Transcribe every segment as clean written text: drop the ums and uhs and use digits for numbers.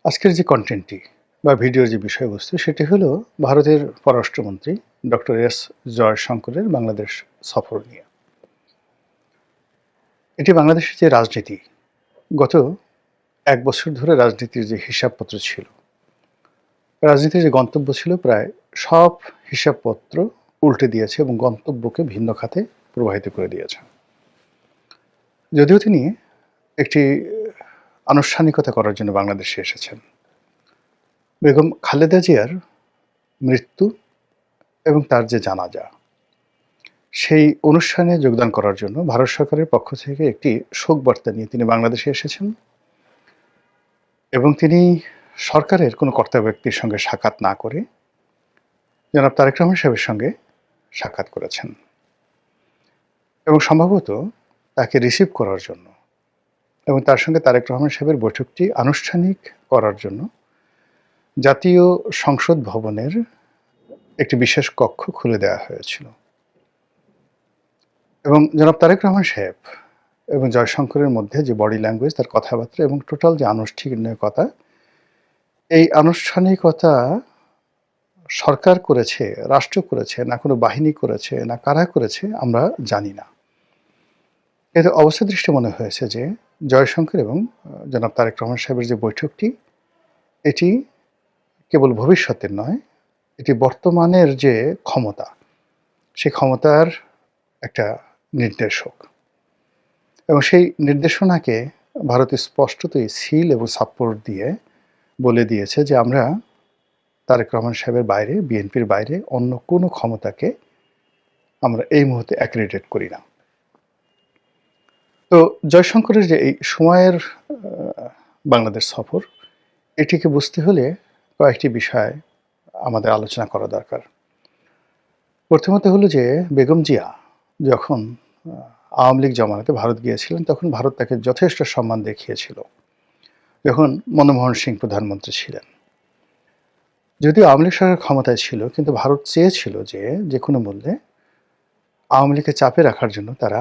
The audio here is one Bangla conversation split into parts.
আজকের যে কনটেন্টটি বা ভিডিওর যে বিষয়বস্তু সেটি হলো ভারতের পররাষ্ট্রমন্ত্রী ডক্টর এস জয়শঙ্করের বাংলাদেশ সফর নিয়ে। এটি বাংলাদেশের যে রাজনীতি, গত ১ বছর ধরে রাজনীতির যে হিসাবপত্র ছিল, রাজনীতির যে গন্তব্য ছিল প্রায় সব হিসাবপত্র উল্টে দিয়েছে এবং গন্তব্যকে ভিন্ন খাতে প্রবাহিত করে দিয়েছে। যদিও তিনি একটি আনুষ্ঠানিকতা করার জন্য বাংলাদেশে এসেছেন। বেগম খালেদা জিয়ার মৃত্যু এবং তার যে জানাজা, সেই অনুষ্ঠানে যোগদান করার জন্য ভারত সরকারের পক্ষ থেকে একটি শোক বার্তা নিয়ে তিনি বাংলাদেশে এসেছেন এবং তিনি সরকারের কোনো কর্তা ব্যক্তির সঙ্গে সাক্ষাৎ না করে জনাব তারেক রহমান সাহেবের সঙ্গে সাক্ষাৎ করেছেন এবং সম্ভবত তাকে রিসিভ করার জন্য এবং তার সঙ্গে তারেক রহমান সাহেবের বৈঠকটি আনুষ্ঠানিক করার জন্য জাতীয় সংসদ ভবনের একটি বিশেষ কক্ষ খুলে দেওয়া হয়েছিল এবং জনাব তারেক রহমান সাহেব এবং জয়শঙ্করের মধ্যে যে বডি ল্যাঙ্গুয়েজ, তার কথাবার্তা এবং টোটাল যে আনুষ্ঠানিকতা, এই আনুষ্ঠানিকতা সরকার করেছে, রাষ্ট্র করেছে, না কোনো বাহিনী করেছে, না কারা করেছে আমরা জানি না। এতে অবস্থা দৃষ্টি মনে হয়েছে যে জয়শঙ্কর এবং জনাব তারেক রহমান সাহেবের যে বৈঠকটি, এটি কেবল ভবিষ্যতের নয়, এটি বর্তমানের যে ক্ষমতা, সেই ক্ষমতার একটা নির্দেশক এবং সেই নির্দেশনাকে ভারত স্পষ্টতই সিল এবং সাপোর্ট দিয়ে বলে দিয়েছে যে আমরা তারেক রহমান সাহেবের বাইরে, বিএনপির বাইরে অন্য কোনো ক্ষমতাকে আমরা এই মুহূর্তে অ্যাক্রেডিটেট করি না। তো জয়শঙ্করের যে এই সময়ের বাংলাদেশ সফর, এটিকে বুঝতে হলে কয়েকটি বিষয় আমাদের আলোচনা করা দরকার। প্রথমত হলো যে বেগম জিয়া যখন আওয়ামী লীগ জমানাতে ভারত গিয়েছিলেন, তখন ভারত তাকে যথেষ্ট সম্মান দেখিয়েছিল যখন মনমোহন সিং প্রধানমন্ত্রী ছিলেন। যদিও আওয়ামী লীগ সরকার ক্ষমতায় ছিল, কিন্তু ভারত চেয়েছিল যে কোনো মূল্যে আওয়ামী লীগকে চাপে রাখার জন্য তারা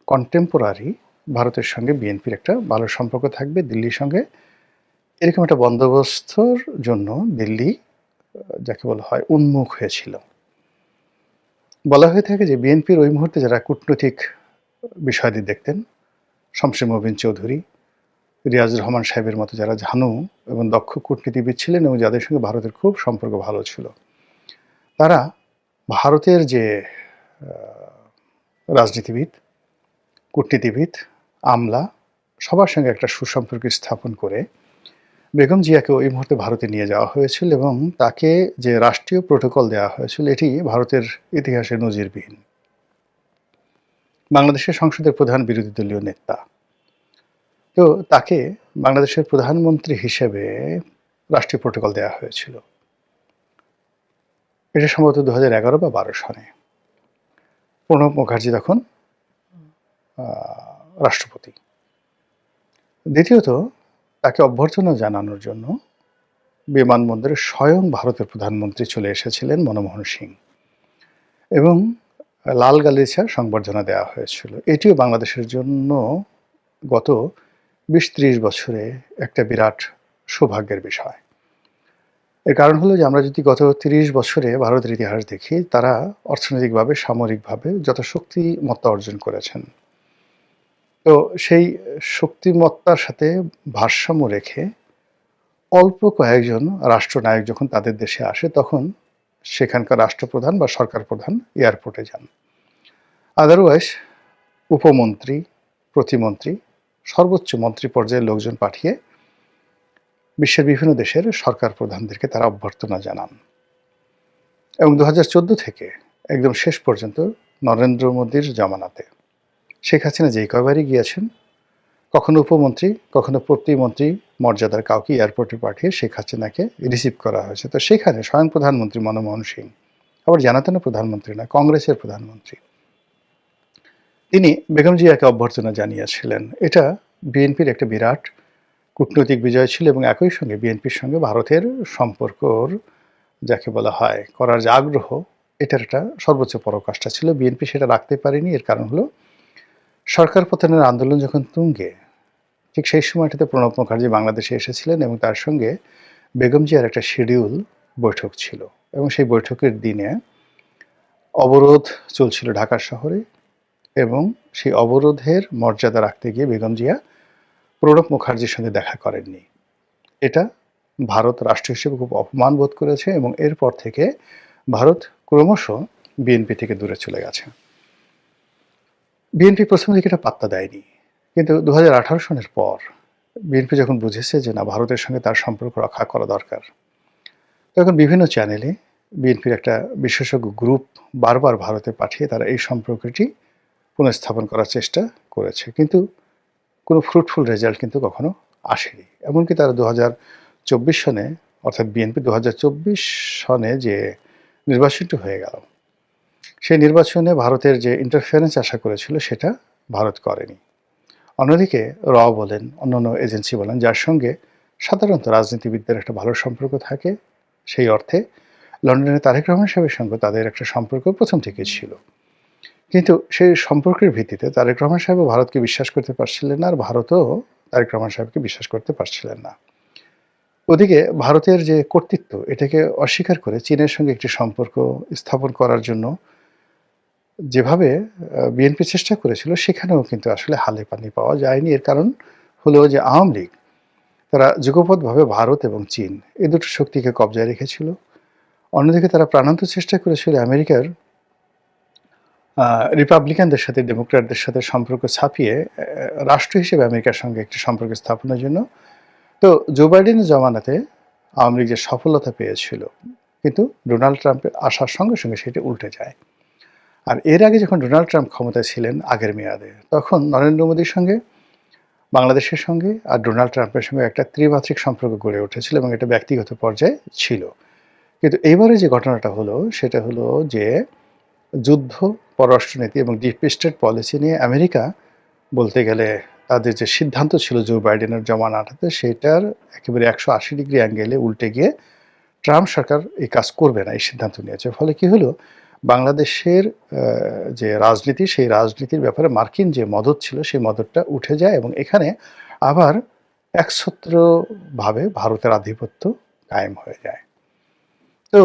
কন্টেম্পোরারি ভারতের সঙ্গে বিএনপির একটা ভালো সম্পর্ক থাকবে দিল্লির সঙ্গে, এরকম একটা বন্দোবস্তর জন্য দিল্লি যাকে বলা হয় উন্মুখ হয়েছিল। বলা হয়ে থাকে যে বিএনপির ওই মুহূর্তে যারা কূটনৈতিক বিষয়াদি দেখতেন, শমসের মোবিন চৌধুরী, রিয়াজুর রহমান সাহেবের মতো যারা ঝানু এবং দক্ষ কূটনীতিবিদ ছিলেন এবং যাদের সঙ্গে ভারতের খুব সম্পর্ক ভালো ছিল, তারা ভারতের যে রাজনীতিবিদ, কূটনীতিবিদ, আমলা সবার সঙ্গে একটা সুসম্পর্ক স্থাপন করে বেগম জিয়াকে ওই মুহূর্তে ভারতে নিয়ে যাওয়া হয়েছিল এবং তাকে যে রাষ্ট্রীয় প্রোটোকল দেওয়া হয়েছিল, এটি ভারতের ইতিহাসে নজিরবিহীন। বাংলাদেশের সংসদের প্রধান বিরোধী দলীয় নেতা, তো তাকে বাংলাদেশের প্রধানমন্ত্রী হিসেবে রাষ্ট্রীয় প্রোটোকল দেওয়া হয়েছিল। এটা সম্ভবত 2011 বা 12 সনে প্রণব মুখার্জি তখন রাষ্ট্রপতি। দ্বিতীয়ত, তাকে অভ্যর্থনা জানানোর জন্য বিমানবন্দরে স্বয়ং ভারতের প্রধানমন্ত্রী চলে এসেছিলেন মনমোহন সিং এবং লাল গালিচা সংবর্ধনা দেওয়া হয়েছিল। এটিও বাংলাদেশের জন্য গত 20-30 বছরে একটা বিরাট সৌভাগ্যের বিষয়। এর কারণ হলো যে আমরা যদি গত 30 বছরে ভারতের ইতিহাস দেখি, তারা অর্থনৈতিকভাবে, সামরিকভাবে যত শক্তিমত্তা অর্জন করেছেন, তো সেই শক্তিমত্তার সাথে ভারসাম্য রেখে অল্প কয়েকজন রাষ্ট্রনায়ক যখন তাদের দেশে আসে, তখন সেখানকার রাষ্ট্রপ্রধান বা সরকার প্রধান এয়ারপোর্টে যান। আদারওয়াইজ উপমন্ত্রী, প্রতিমন্ত্রী, সর্বোচ্চ মন্ত্রী পর্যায়ের লোকজন পাঠিয়ে বিশ্বের বিভিন্ন দেশের সরকার প্রধানদেরকে তারা অভ্যর্থনা জানান এবং 2014 থেকে একদম শেষ পর্যন্ত নরেন্দ্র মোদীর জামানাতে শেখ হাসিনা যেই কয়বারই গিয়েছেন, কখনো উপমন্ত্রী, কখনো প্রতিমন্ত্রী মর্যাদার কাউকে এয়ারপোর্টে পাঠিয়ে শেখ হাসিনাকে রিসিভ করা হয়েছে। তো সেখানে স্বয়ং প্রধানমন্ত্রী মনমোহন সিং, আবার জানাতেনও প্রধানমন্ত্রী না, কংগ্রেসের প্রধানমন্ত্রী, তিনি বেগম জিয়াকে অভ্যর্থনা জানিয়েছিলেন। এটা বিএনপির একটা বিরাট কূটনৈতিক বিজয় ছিল এবং একই সঙ্গে বিএনপির সঙ্গে ভারতের সম্পর্কর যাকে বলা হয় করার যে আগ্রহ, এটার একটা সর্বোচ্চ পরাকাষ্ঠা ছিল। বিএনপি সেটা রাখতে পারেনি। এর কারণ হলো সরকার পতনের আন্দোলন যখন তুঙ্গে, ঠিক সেই সময়টাতে প্রণব মুখার্জি বাংলাদেশে এসেছিলেন এবং তার সঙ্গে বেগম জিয়ার একটা শিডিউল বৈঠক ছিল এবং সেই বৈঠকের দিনে অবরোধ চলছিল ঢাকা শহরে এবং সেই অবরোধের মর্যাদা রাখতে গিয়ে বেগম জিয়া প্রণব মুখার্জির সঙ্গে দেখা করেননি। এটা ভারত রাষ্ট্র হিসেবে খুব অপমান বোধ করেছে এবং এরপর থেকে ভারত ক্রমশ বিএনপি থেকে দূরে চলে গেছে। বিএনপি প্রথম দিকে এটা পাত্তা দেয়নি, কিন্তু 2018 সনের পর বিএনপি যখন বুঝেছে যে না, ভারতের সঙ্গে তার সম্পর্ক রক্ষা করা দরকার, তখন বিভিন্ন চ্যানেলে বিএনপির একটা বিশেষজ্ঞ গ্রুপ বারবার ভারতে পাঠিয়ে তারা এই সম্পর্কটি পুনঃস্থাপন করার চেষ্টা করেছে, কিন্তু কোনো ফ্রুটফুল রেজাল্ট কিন্তু কখনো আসেনি। এমনকি তারা 2024 সনে, অর্থাৎ বিএনপি 2024 সনে যে নির্বাচনটি হয়ে গেল, সেই নির্বাচনে ভারতের যে ইন্টারফারেন্স আশা করেছিল সেটা ভারত করেনি। অন্যদিকে বলেন, অন্যান্য এজেন্সি বলেন, যার সঙ্গে সাধারণত রাজনীতিবিদদের একটা ভালো সম্পর্ক থাকে, সেই অর্থে লন্ডনে তারেক রহমান সাহেবের সঙ্গে তাদের একটা সম্পর্ক প্রথম থেকেই ছিল, কিন্তু সেই সম্পর্কের ভিত্তিতে তারেক রহমান সাহেবও ভারতকে বিশ্বাস করতে পারছিলেন না, আর ভারতও তারেক রহমান সাহেবকে বিশ্বাস করতে পারছিলেন না। ওদিকে ভারতের যে কর্তৃত্ব, এটাকে অস্বীকার করে চীনের সঙ্গে একটি সম্পর্ক স্থাপন করার জন্য যেভাবে বিএনপি চেষ্টা করেছিল, সেখানেও কিন্তু আসলে হালে পানি পাওয়া যায়নি। এর কারণ হলো যে আওয়ামী লীগ তারা যুগপৎভাবে ভারত এবং চীন এই দুটো শক্তিকে কবজায় রেখেছিল। অন্যদিকে তারা প্রাণান্ত চেষ্টা করেছিল আমেরিকার রিপাবলিকানদের সাথে ডেমোক্র্যাটদের সাথে সম্পর্ক ছাপিয়ে রাষ্ট্র হিসেবে আমেরিকার সঙ্গে একটি সম্পর্ক স্থাপনের জন্য। তো জো বাইডেনের জমানাতে আওয়ামী লীগ যে সফলতা পেয়েছিল, কিন্তু ডোনাল্ড ট্রাম্পের আসার সঙ্গে সঙ্গে সেটি উল্টে যায়। আর এর আগে যখন ডোনাল্ড ট্রাম্প ক্ষমতায় ছিলেন আগের মেয়াদে, তখন নরেন্দ্র মোদীর সঙ্গে, বাংলাদেশের সঙ্গে আর ডোনাল্ড ট্রাম্পের সঙ্গে একটা ত্রিমাত্রিক সম্পর্ক গড়ে উঠেছিল এবং এটা ব্যক্তিগত পর্যায়ে ছিল। কিন্তু এইবারে যে ঘটনাটা হলো সেটা হলো যে যুদ্ধ, পররাষ্ট্রনীতি এবং ডিপ স্টেট পলিসি নিয়ে আমেরিকা বলতে গেলে তাদের যে সিদ্ধান্ত ছিল জো বাইডেনের জমানাটাতে, সেটার একেবারে 180 ডিগ্রি অ্যাঙ্গেলে উল্টে গিয়ে ট্রাম্প সরকার এই কাজ করবে না, এই সিদ্ধান্ত নিয়েছে। ফলে কি হলো, বাংলাদেশের যে রাজনীতি, সেই রাজনীতির ব্যাপারে মার্কিন যে মদত ছিল, সেই মদতটা উঠে যায় এবং এখানে আবার একছত্রভাবে ভারতের আধিপত্য কায়েম হয়ে যায়। তো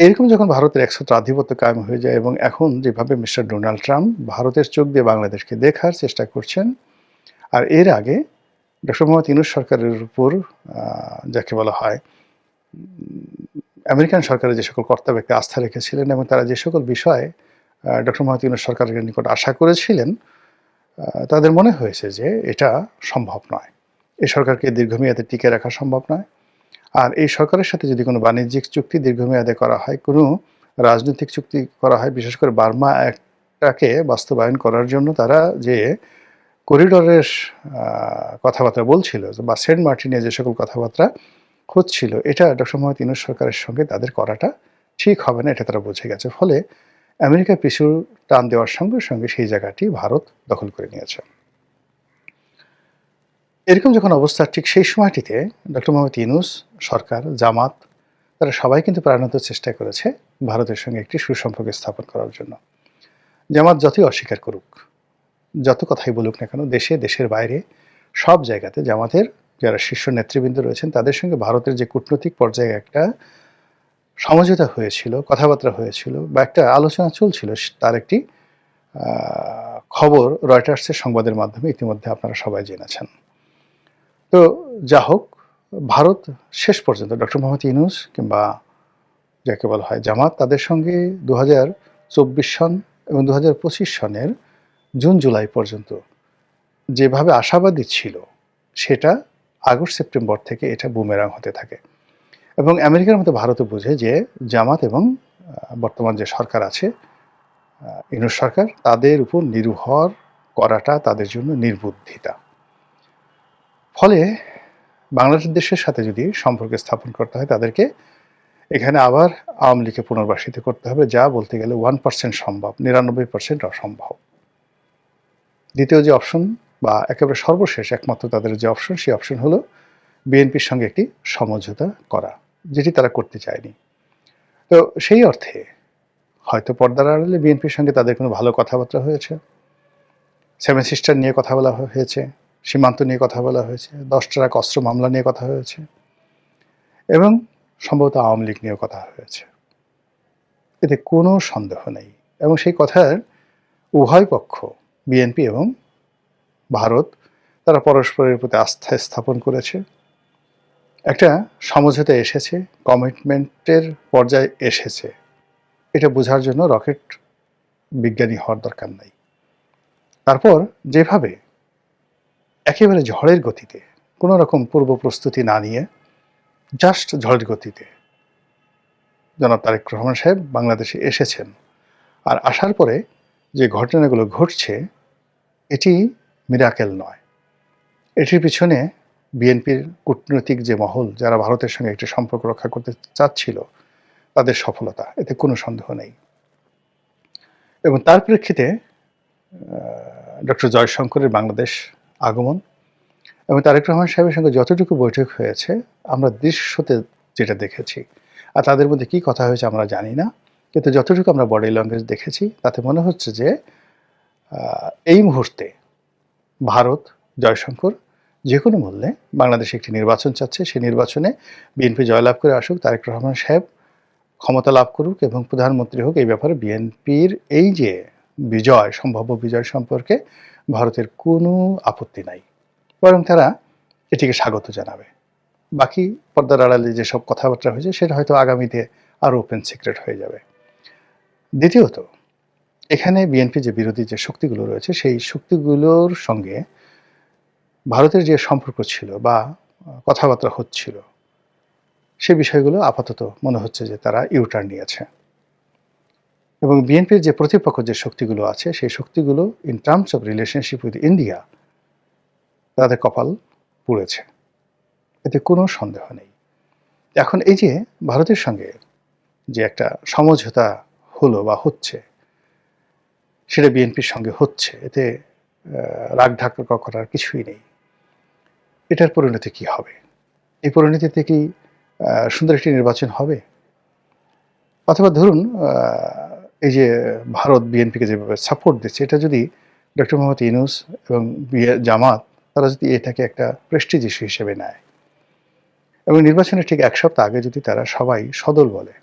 এরকম যখন ভারতের একছত্র আধিপত্য কায়েম হয়ে যায় এবং এখন যেভাবে মিস্টার ডোনাল্ড ট্রাম্প ভারতের চোখ দিয়ে বাংলাদেশকে দেখার চেষ্টা করছেন, আর এর আগে ডক্টর মোহাম্মদ ইউনূস সরকারের উপর যাকে বলা হয় আমেরিকান সরকারের যে সকল কর্তা ব্যক্তি আস্থা রেখেছিলেন এবং তারা যে সকল বিষয়ে ডক্টর মোহাম্মদ ইউনূস সরকারের নিকট আশা করেছিলেন, তাদের মনে হয়েছে যে এটা সম্ভব নয়, এই সরকারকে দীর্ঘমেয়াদে টিকে রাখা সম্ভব নয়। আর এই সরকারের সাথে যদি কোনো বাণিজ্যিক চুক্তি দীর্ঘমেয়াদে করা হয়, কোনো রাজনৈতিক চুক্তি করা হয়, বিশেষ করে বার্মা অ্যাক্টটাকে বাস্তবায়ন করার জন্য তারা যে করিডরের কথাবার্তা বলছিল বা সেন্ট মার্টিনে যে সকল কথাবার্তা হচ্ছিল, এটা ডক্টর মোহাম্মদ ইউনূস সরকারের সঙ্গে তাদের করাটা ঠিক হবে না, এটা তারা বুঝে গেছে। ফলে আমেরিকা পিছু টান দেওয়ার সঙ্গে সঙ্গে সেই জায়গাটি ভারত দখল করে নিয়েছে। এরকম যখন অবস্থা, ঠিক সেই সময়টিতে ডক্টর মোহাম্মদ ইউনূস সরকার, জামাত, তারা সবাই কিন্তু প্রাণান্ত চেষ্টা করেছে ভারতের সঙ্গে একটি সুসম্পর্ক স্থাপন করার জন্য। জামাত যতই অস্বীকার করুক, যত কথাই বলুক না কেন, দেশে, দেশের বাইরে সব জায়গাতে জামাতের যারা শীর্ষ নেতৃবৃন্দ রয়েছেন, তাদের সঙ্গে ভারতের যে কূটনৈতিক পর্যায়ে একটা সমঝোতা হয়েছিল, কথাবার্তা হয়েছিল বা একটা আলোচনা চলছিল, তার একটি খবর রয়টার্সের সংবাদের মাধ্যমে ইতিমধ্যে আপনারা সবাই জেনেছেন। তো যা হোক, ভারত শেষ পর্যন্ত ডক্টর মোহাম্মদ ইউনূস কিংবা যাকে বলা হয় জামাত, তাদের সঙ্গে 2024 সন এবং 2025 সনের জুন জুলাই পর্যন্ত যেভাবে আশাবাদী ছিল, সেটা আগস্ট সেপ্টেম্বর থেকে এটা বুমেরাং হতে থাকে এবং আমেরিকার মতো ভারতও বুঝে যে জামাত এবং বর্তমান যে সরকার আছে, ইউনূস সরকার, তাদের উপর নির্ভর করাটা তাদের জন্য নির্বুদ্ধিতা। ফলে বাংলাদেশের সাথে যদি সম্পর্ক স্থাপন করতে হয়, তাদেরকে এখানে আবার আওয়ামী লীগকে পুনর্বাসিত করতে হবে, যা বলতে গেলে 1% সম্ভব, 99% অসম্ভব। দ্বিতীয় যে অপশন বা একেবারে সর্বশেষ একমাত্র তাদের যে অপশন, সেই অপশন হলো বিএনপির সঙ্গে একটি সমঝোতা করা, যেটি তারা করতে চায়নি। তো সেই অর্থে হয়তো পর্দার আড়ালে বিএনপির সঙ্গে তাদের কোনো ভালো কথাবার্তা হয়েছে, সেভেন সিস্টার নিয়ে কথা বলা হয়েছে, সীমান্ত নিয়ে কথা বলা হয়েছে, 10 ট্রাক অস্ত্র মামলা নিয়ে কথা হয়েছে এবং সম্ভবত আওয়ামী লীগ নিয়েও কথা হয়েছে। এতে কোনো সন্দেহ নেই এবং সেই কথার উভয় পক্ষ, বিএনপি এবং ভারত, তারা পরস্পরের প্রতি আস্থা স্থাপন করেছে, একটা সমঝোতায় এসেছে, কমিটমেন্টের পর্যায়ে এসেছে। এটা বোঝার জন্য রকেট বিজ্ঞানী হওয়ার দরকার নাই। তারপর যেভাবে একেবারে ঝড়ের গতিতে, কোনো রকম পূর্ব প্রস্তুতি না নিয়ে জাস্ট ঝড়ের গতিতে জনাব তারেক রহমান সাহেব বাংলাদেশে এসেছেন, আর আসার পরে যে ঘটনাগুলো ঘটছে এটি মিরাকেল নয়। এটির পিছনে বিএনপির কূটনৈতিক যে মহল, যারা ভারতের সঙ্গে একটি সম্পর্ক রক্ষা করতে চাচ্ছিল, তাদের সফলতা, এতে কোনো সন্দেহ নেই। এবং তার প্রেক্ষিতে ডক্টর জয়শঙ্করের বাংলাদেশ আগমন এবং তারেক রহমান সাহেবের সঙ্গে যতটুকু বৈঠক হয়েছে আমরা দৃশ্যতে যেটা দেখেছি, আর তাদের মধ্যে কি কথা হয়েছে আমরা জানি না, কিন্তু যতটুকু আমরা বডি ল্যাঙ্গুয়েজ দেখেছি তাতে মনে হচ্ছে যে এই মুহূর্তে ভারত, জয়শঙ্কর যে কোনো মূল্যে বাংলাদেশে একটি নির্বাচন চাচ্ছে। সেই নির্বাচনে বিএনপি জয়লাভ করে আসুক, তারেক রহমান সাহেব ক্ষমতা লাভ করুক এবং প্রধানমন্ত্রী হোক। এই ব্যাপারে বিএনপির এই যে বিজয়, সম্ভাব্য বিজয় সম্পর্কে ভারতের কোনো আপত্তি নাই, বরং তারা এটিকে স্বাগত জানাবে। বাকি পর্দার আড়ালে যেসব কথাবার্তা হয়েছে সেটা হয়তো আগামীতে আরও ওপেন সিক্রেট হয়ে যাবে। দ্বিতীয়ত, এখানে বিএনপি যে বিরোধী যে শক্তিগুলো রয়েছে সেই শক্তিগুলোর সঙ্গে ভারতের যে সম্পর্ক ছিল বা কথাবার্তা হচ্ছিল, সে বিষয়গুলো আপাতত মনে হচ্ছে যে তারা ইউটার্ন নিয়েছে এবং বিএনপির যে প্রতিপক্ষ যে শক্তিগুলো আছে সেই শক্তিগুলো in terms of relationship with India তাদের কপাল পুড়েছে, এতে কোনো সন্দেহ নেই। এখন এই যে ভারতের সঙ্গে যে একটা সমঝোতা হলো বা হচ্ছে, সেটা বিএনপির সঙ্গে হচ্ছে, এতে রাগ ঢাকা করার কিছুই নেই। এটার পরিণতি কি হবে? এই পরিণতিতে কি সুন্দর একটি নির্বাচন হবে? অথবা ধরুন এই যে ভারত বিএনপিকে যেভাবে সাপোর্ট দিচ্ছে, এটা যদি ডক্টর মোহাম্মদ ইউনূস এবং জামাত তারা যদি এটাকে একটা প্রেস্টিজ ইস্যু হিসেবে নেয় এবং নির্বাচনের ঠিক 1 সপ্তাহ আগে যদি তারা সবাই সদল বলে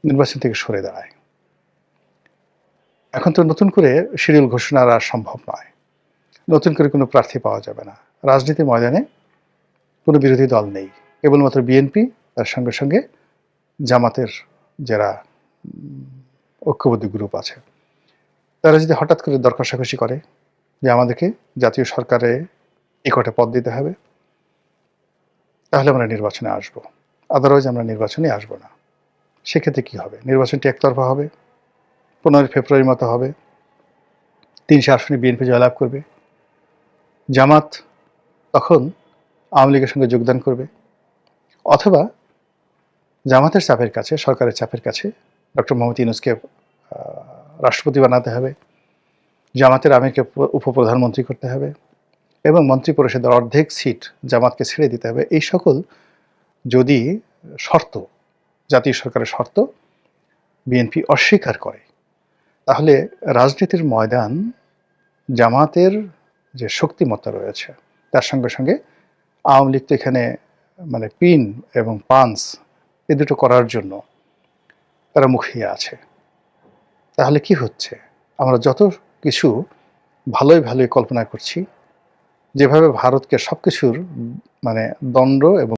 নির্বাচন থেকে সরে দাঁড়ায়, এখন তো নতুন করে শিডিউল ঘোষণা আর সম্ভব নয়, নতুন করে কোনো প্রার্থী পাওয়া যাবে না, রাজনীতির ময়দানে কোনো বিরোধী দল নেই, কেবলমাত্র বিএনপি, তার সঙ্গে সঙ্গে জামাতের যারা ঐক্যবদ্ধ গ্রুপ আছে, তারা যদি হঠাৎ করে দর কষাকষি করে যে আমাদেরকে জাতীয় সরকারে এই কটা পদ দিতে হবে, তাহলে আমরা নির্বাচনে আসব, আদারওয়াইজ আমরা নির্বাচনে আসব না। সেক্ষেত্রে কি হবে? নির্বাচনটি একতরফা হবে, 15 ফেব্রুয়ারির মতো হবে, 300 আসনে বিএনপি জয়লাভ করবে, জামাত তখন আওয়ামী লীগের সঙ্গে যোগদান করবে, অথবা জামাতের চাপের কাছে, সরকারের চাপের কাছে ডক্টর মোহাম্মদ ইউনূসকে রাষ্ট্রপতি বানাতে হবে, জামাতের আমিরকে উপপ্রধানমন্ত্রী করতে হবে এবং মন্ত্রী পরিষদের অর্ধেক সিট জামাতকে ছেড়ে দিতে হবে। এই সকল যদি শর্ত, জাতীয় সরকারের শর্ত বিএনপি অস্বীকার করে, তাহলে রাজনীতির ময়দান জামাতের যে শক্তিমত্তা রয়েছে তার সঙ্গে সঙ্গে আওয়ামী লীগ তো এখানে মানে পিন এবং পাঞ্চ এ দুটো করার জন্য তারা মুখিয়ে আছে। তাহলে কি হচ্ছে? আমরা যত কিছু ভালোই ভালোই কল্পনা করছি, যেভাবে ভারতকে সবকিছুর মানে দণ্ড এবং